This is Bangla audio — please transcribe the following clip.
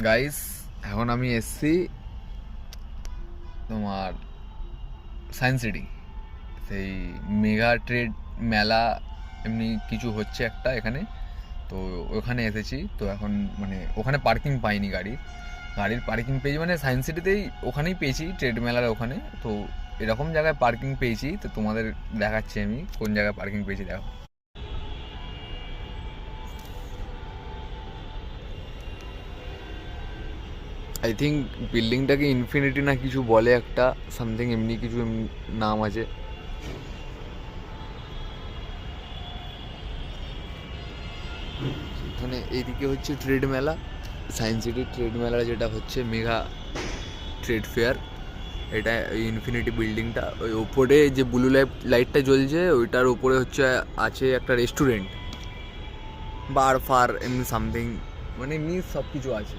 গাইস, এখন আমি এসছি তোমার সায়েন্স সিটি। সেই মেগা ট্রেড মেলা এমনি কিছু হচ্ছে একটা এখানে। তো ওখানে এসেছি। তো এখন মানে ওখানে পার্কিং পাইনি, গাড়ির পার্কিং পেয়েছি মানে সায়েন্স সিটিতেই, ওখানেই পেয়েছি ট্রেড মেলার ওখানে। তো এরকম জায়গায় পার্কিং পেয়েছি, তো তোমাদের দেখাচ্ছি আমি কোন জায়গায় পার্কিং পেয়েছি। দেখো, আই থিঙ্ক বিল্ডিংটাকে ইনফিনিটি না কিছু বলে, একটা সামথিং এমনি কিছু নাম আছে। এখানে এইদিকে হচ্ছে ট্রেড মেলা, সায়েন্স সিটির ট্রেড মেলা যেটা হচ্ছে মেগা ট্রেড ফেয়ার। এটা ওই ইনফিনিটি বিল্ডিংটা, ওই ওপরে যে ব্লু লাইটটা জ্বলছে ওইটার উপরে হচ্ছে আছে একটা রেস্টুরেন্ট, বার ফার এমনি সামথিং, মানে এমনি সব কিছু আছে।